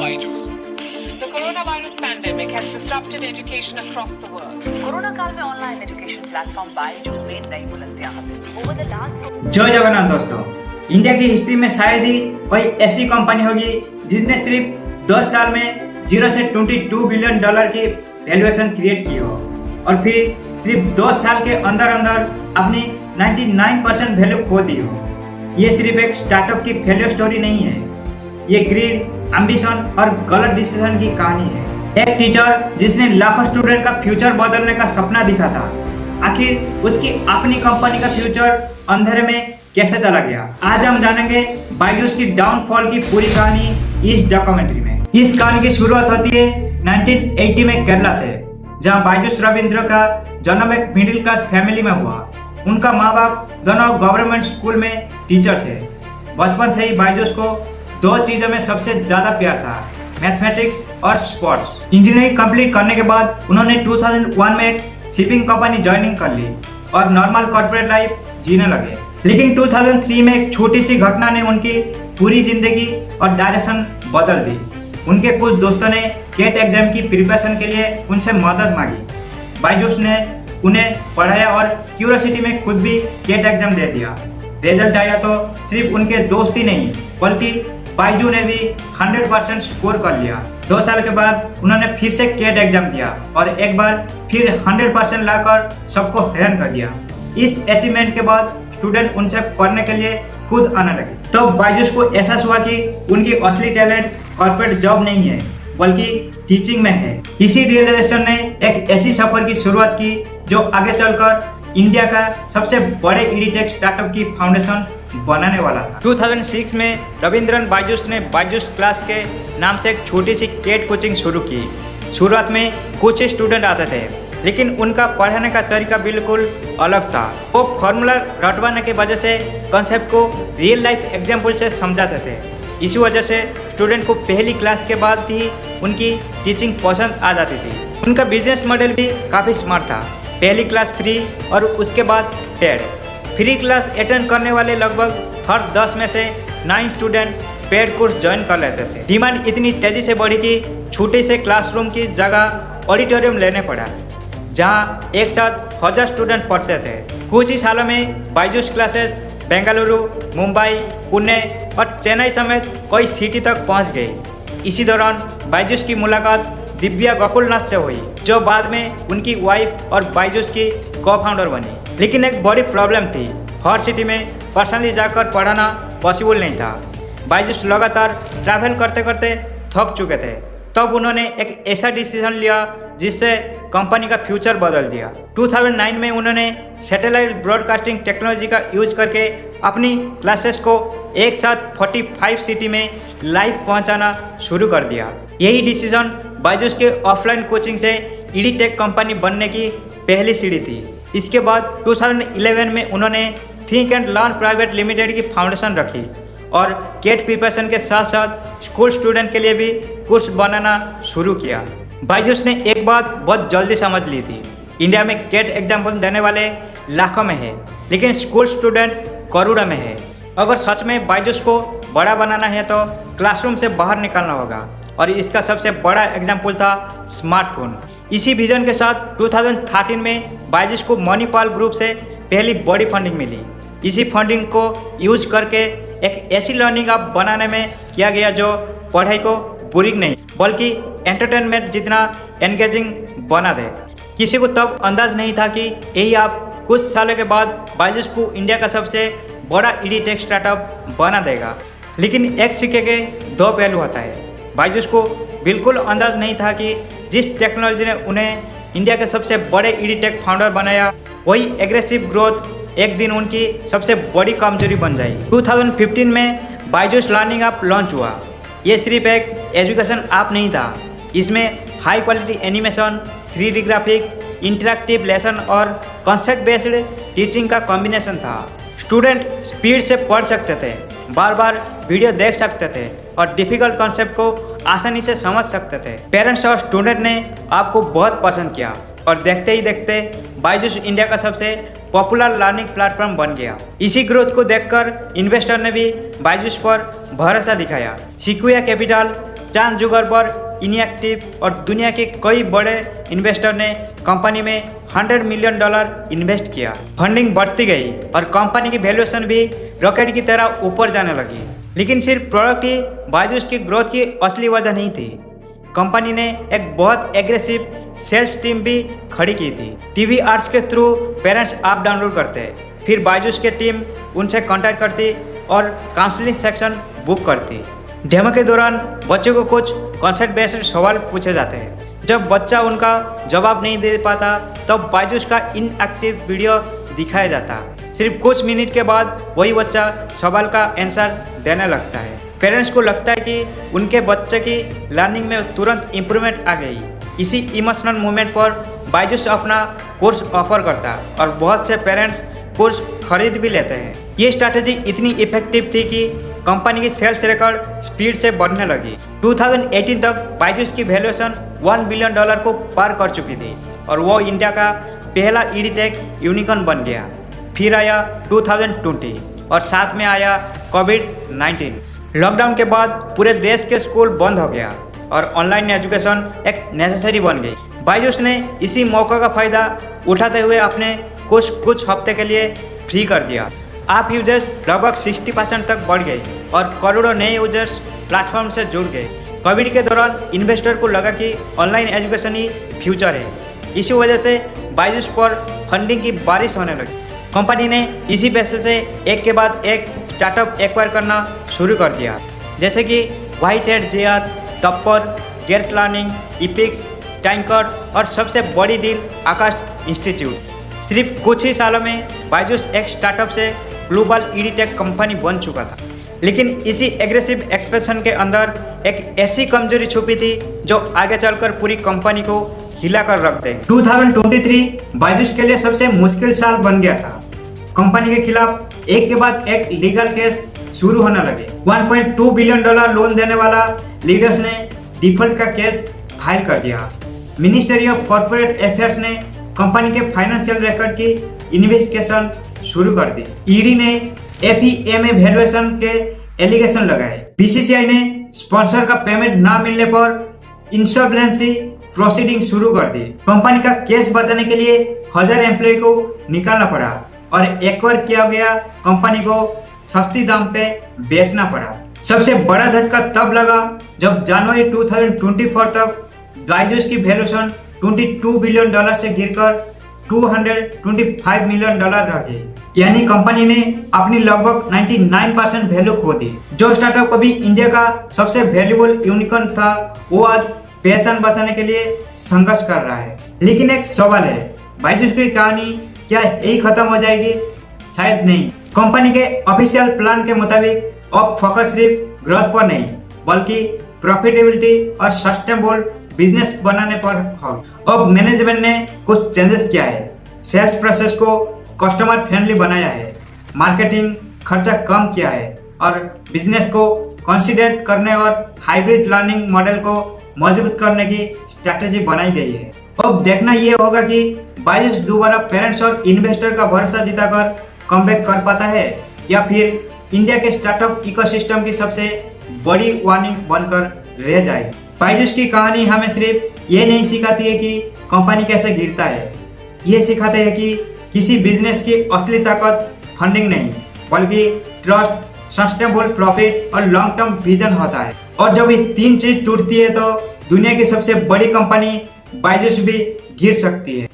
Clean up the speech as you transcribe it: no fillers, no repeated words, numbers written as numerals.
Byju's. The coronavirus pandemic has disrupted education across the world. Corona काल में online education platform Byju's ने नई बुलंदियां हासिल ओवर द लास्ट। जय जगन्नाथ दोस्तों, इंडिया की हिस्ट्री में शायद ही कोई ऐसी कंपनी होगी जिसने सिर्फ 10 साल में 0 से $22 बिलियन की वैल्यूएशन क्रिएट की हो और फिर सिर्फ 2 साल के अंदर अंदर अपनी 99% वैल्यू खो दी हो। ये सिर्फ एक स्टार्टअप की फेलियर स्टोरी नहीं है, ये ग्रीड, एम्बिशन और गलत डिसीजन की कहानी है। एक टीचर जिसने लाखों स्टूडेंट का फ्यूचर बदलने का सपना दिखा था, आखिर उसकी अपनी कंपनी का फ्यूचर अंधेरे में कैसे चला गया। आज हम जानेंगे बायजूस की डाउनफॉल की पूरी कहानी इस डॉक्यूमेंट्री में। इस कहानी की शुरुआत होती है 1980 में केरला से, जहां बायजूस रविंद्र का जन्म एक मिडिल क्लास फैमिली में हुआ। उनका माँ बाप दोनों गवर्नमेंट स्कूल में टीचर थे। बचपन से ही बायजूस को 2 चीजों में सबसे ज्यादा प्यार था, मैथमेटिक्स और स्पोर्ट्स। इंजीनियरिंग कंप्लीट करने के बाद उन्होंने 2001 में एक शिपिंग कंपनी ज्वाइनिंग कर ली और नॉर्मल कॉर्पोरेट लाइफ जीने लगे। लेकिन 2003 में एक छोटी सी घटना ने उनकी पूरी जिंदगी और डायरेक्शन बदल दी। उनके कुछ दोस्तों ने गेट एग्जाम की प्रिपरेशन के लिए उनसे मदद मांगी। बायजूस ने उन्हें पढ़ाया और क्यूरियोसिटी में खुद भी गेट एग्जाम दे दिया। रिजल्ट आया तो सिर्फ उनके दोस्त ही नहीं बल्कि बायजू ने भी 100% स्कोर कर लिया। 2 साल के बाद उन्होंने फिर से गेट एग्जाम दिया और एक बार फिर 100% लाकर सबको हैरान कर दिया। इस अचीवमेंट के बाद स्टूडेंट उनसे पढ़ने के लिए खुद आने लगे। तो बायजूस को एहसास हुआ कि उनकी असली टैलेंट कॉर्पोरेट जॉब नहीं है बल्कि टीचिंग में है। इसी रियलाइजेशन ने एक ऐसी सफर की शुरुआत की जो आगे चलकर इंडिया का सबसे बड़े ईडीटेक स्टार्टअप की फाउंडेशन बनाने वाला था। 2006 में रविंद्रन बायजूस ने बायजूस क्लास के नाम से एक छोटी सी केट कोचिंग शुरू की। शुरुआत में कुछ स्टूडेंट आते थे, लेकिन उनका पढ़ाने का तरीका बिल्कुल अलग था। वो फॉर्मूला रटवाने की वजह से कॉन्सेप्ट को रियल लाइफ एग्जाम्पल से समझाते थे। इसी वजह से स्टूडेंट को पहली क्लास के बाद ही उनकी टीचिंग पसंद आ जाती थी। उनका बिजनेस मॉडल भी काफ़ी स्मार्ट था। पहली क्लास फ्री और उसके बाद पेड। फ्री क्लास अटेंड करने वाले लगभग हर 10 में से 9 स्टूडेंट पेड कोर्स ज्वाइन कर लेते थे। डिमांड इतनी तेजी से बढ़ी कि छोटे से क्लासरूम की जगह ऑडिटोरियम लेने पड़ा, जहां एक साथ 1000 स्टूडेंट पढ़ते थे। कुछ ही सालों में बायजूस क्लासेस बेंगलुरु, मुंबई, पुणे और चेन्नई समेत कई सिटी तक पहुंच गई। इसी दौरान बायजूस की मुलाकात दिव्या गोकुलनाथ से हुई, जो बाद में उनकी वाइफ और बायजूस की को-फाउंडर बनी। लेकिन एक बड़ी प्रॉब्लम थी, हर सिटी में पर्सनली जाकर पढ़ाना पॉसिबल नहीं था। बायजूस लगातार ट्रैवल करते करते थक चुके थे। तब उन्होंने एक ऐसा डिसीजन लिया जिससे कंपनी का फ्यूचर बदल दिया। 2009 में उन्होंने सैटेलाइट ब्रॉडकास्टिंग टेक्नोलॉजी का यूज करके अपनी क्लासेस को एक साथ 45 सिटी में लाइव पहुंचाना शुरू कर दिया। यही डिसीजन बायजूस के ऑफलाइन कोचिंग से ईडीटेक कंपनी बनने की पहली सीढ़ी थी। इसके बाद 2011 में उन्होंने think and learn private limited की फाउंडेशन रखी और गेट प्रिपरेशन के साथ साथ स्कूल स्टूडेंट के लिए भी कोर्स बनाना शुरू किया। बायजूस ने एक बात बहुत जल्दी समझ ली थी, इंडिया में गेट एग्जाम्पल देने वाले लाखों में है, लेकिन स्कूल स्टूडेंट करोड़ों में है। अगर सच में बायजूस को बड़ा बनाना है तो क्लासरूम से बाहर निकलना होगा, और इसका सबसे बड़ा एग्जाम्पल था स्मार्टफोन। इसी विजन के साथ 2013 में बायजूस को मणिपाल ग्रुप से पहली बड़ी फंडिंग मिली। इसी फंडिंग को यूज करके एक ऐसी लर्निंग ऐप बनाने में किया गया जो पढ़ाई को बोरिंग नहीं बल्कि एंटरटेनमेंट जितना एंगेजिंग बना दे। किसी को तब अंदाज नहीं था कि यही ऐप कुछ सालों के बाद बायजूस को इंडिया का सबसे बड़ा ईडीटेक स्टार्टअप बना देगा। लेकिन एक सिक्के के 2 पहलू होता है। बायजूस को बिल्कुल अंदाज नहीं था कि जिस टेक्नोलॉजी ने उन्हें इंडिया के सबसे बड़े ईडीटेक फाउंडर बनाया, वही एग्रेसिव ग्रोथ एक दिन उनकी सबसे बड़ी कमजोरी बन जाएगी। 2015 में बायजूस लर्निंग ऐप लॉन्च हुआ। ये सिर्फ एक एजुकेशन ऐप नहीं था, इसमें high quality animation, 3D graphic, interactive lesson और कॉन्सेप्ट बेस्ड टीचिंग का कॉम्बिनेशन था। स्टूडेंट स्पीड से पढ़ सकते थे, बार बार वीडियो देख सकते थे और डिफिकल्ट कॉन्सेप्ट को आसानी से समझ सकते थे। पेरेंट्स और स्टूडेंट ने आपको बहुत पसंद किया और देखते ही देखते बायजूस इंडिया का सबसे पॉपुलर लर्निंग प्लेटफॉर्म बन गया। इसी ग्रोथ को देखकर इन्वेस्टर ने भी बायजूस पर भरोसा दिखाया। सिक्विया कैपिटल, चांद जुगरबर्ग, इनिएक्टिव और दुनिया के कई बड़े इन्वेस्टर ने कंपनी में $100 मिलियन इन्वेस्ट किया। फंडिंग बढ़ती गई और कंपनी की वैल्यूएशन भी रॉकेट की तरह ऊपर जाने लगी। लेकिन सिर्फ प्रोडक्ट ही बायजूस की ग्रोथ की असली वजह नहीं थी। कंपनी ने एक बहुत एग्रेसिव सेल्स टीम भी खड़ी की थी। टीवी एड्स के थ्रू पेरेंट्स ऐप डाउनलोड करते, फिर बायजूस की टीम उनसे कांटेक्ट करती और काउंसलिंग सेक्शन बुक करती। डेमो के दौरान बच्चों को कुछ कॉन्सेप्ट बेस्ड सवाल पूछे जाते हैं। जब बच्चा उनका जवाब नहीं दे पाता तब बायजूस का इनएक्टिव वीडियो दिखाया जाता। सिर्फ कुछ मिनट के बाद वही बच्चा सवाल का आंसर देने लगता है। पेरेंट्स को लगता है कि उनके बच्चे की लर्निंग में तुरंत इम्प्रूवमेंट आ गई। इसी इमोशनल मोमेंट पर बायजूस अपना कोर्स ऑफर करता और बहुत से पेरेंट्स कोर्स खरीद भी लेते हैं। ये स्ट्रैटेजी इतनी इफेक्टिव थी कि कंपनी की सेल्स रिकॉर्ड स्पीड से बढ़ने लगी। 2018 तक बायजूस की वैल्यूएशन $1 बिलियन को पार कर चुकी थी और वो इंडिया का पहला ईडीटेक यूनिकॉर्न बन गया। फिर आया 2020 और साथ में आया कोविड-19। लॉकडाउन के बाद पूरे देश के स्कूल बंद हो गया और ऑनलाइन एजुकेशन एक नेसेसरी बन गई। बायजूस ने इसी मौका का फायदा उठाते हुए अपने कुछ हफ्ते के लिए फ्री कर दिया। ऐप यूजर्स लगभग 60% तक बढ़ गए और करोड़ों नए यूजर्स प्लेटफॉर्म से जुड़ गए। कोविड के दौरान इन्वेस्टर को लगा कि ऑनलाइन एजुकेशन ही फ्यूचर है। इसी वजह से बायजूस पर फंडिंग की बारिश होने लगी। कंपनी ने इसी पैसे से एक के बाद एक स्टार्टअप एक्वायर करना शुरू कर दिया, जैसे कि Whitehead Jr, topper, get learning, epics, tanker और सबसे बड़ी डील आकाश इंस्टीट्यूट। सिर्फ कुछ ही सालों में बायजूस एक स्टार्टअप से ग्लोबल ईडीटेक कंपनी बन चुका था। लेकिन इसी एग्रेसिव एक्सपेंशन के अंदर एक ऐसी कमजोरी छुपी थी जो आगे चलकर पूरी कंपनी को हिलाकर रख देगी। 2023 बायजूस के लिए सबसे मुश्किल साल बन गया था। कंपनी के खिलाफ एक के बाद एक लीगल केस शुरू होने लगे। $1.2 बिलियन लोन देने वाला लीडर्स ने डिफॉल्ट का केस फाइल कर दिया। मिनिस्ट्री ऑफ कॉर्पोरेट अफेयर्स ने कंपनी के फाइनेंशियल रिकॉर्ड की इन्वेस्टिगेशन शुरू कर दी। ईडी ने एफईएमए वैल्यूएशन के एलिगेशन लगाए। बीसीसीआई ने स्पॉन्सर का पेमेंट ना मिलने पर इंसॉल्वेंसी प्रोसीडिंग शुरू कर दी। कंपनी का केस बचाने के लिए 1000 एम्प्लॉय को निकालना पड़ा और एक्वायर किया गया कंपनी को सस्ती दाम पे बेचना पड़ा। सबसे बड़ा झटका तब लगा जब जनवरी 2024 तक बायजूस की वैल्यूएशन $22 बिलियन से गिरकर $225 मिलियन रह गई। यानी कंपनी ने अपनी लगभग 99% वैल्यू खो दी। जो स्टार्टअप अभी इंडिया का सबसे वैल्यूएबल यूनिकॉर्न था, वो आज पहचान बचाने के लिए संघर्ष कर रहा है। लेकिन एक सवाल है, बायजूस की कहानी क्या यही खत्म हो जाएगी? शायद नहीं। कंपनी के ऑफिशियल प्लान के मुताबिक अब फोकस सिर्फ ग्रोथ पर नहीं बल्कि प्रॉफिटेबिलिटी और सस्टेनेबल बिजनेस बनाने पर होगा। अब मैनेजमेंट ने कुछ चेंजेस किया है। सेल्स प्रोसेस को कस्टमर फ्रेंडली बनाया है, मार्केटिंग खर्चा कम किया है और बिजनेस को कंसिडर करने और हाइब्रिड लर्निंग मॉडल को मजबूत करने की स्ट्रैटेजी बनाई गई है। अब देखना ये होगा कि बायजूस दोबारा पेरेंट्स और इन्वेस्टर का भरोसा जीताकर कमबैक कर पाता है या फिर इंडिया के स्टार्टअप इकोसिस्टम की सबसे बड़ी वार्निंग बनकर रह जाएगी। बायजूस की कहानी हमें सिर्फ ये नहीं सिखाती है कि कंपनी कैसे गिरता है, ये सिखाते हैं कि किसी बिजनेस की असली ताकत फंडिंग नहीं बल्कि ट्रस्ट, सस्टेनेबल प्रॉफिट और लॉन्ग टर्म विजन होता है। और जब ये तीन चीज टूटती है तो दुनिया की सबसे बड़ी कंपनी बायजूस भी गिर सकती है।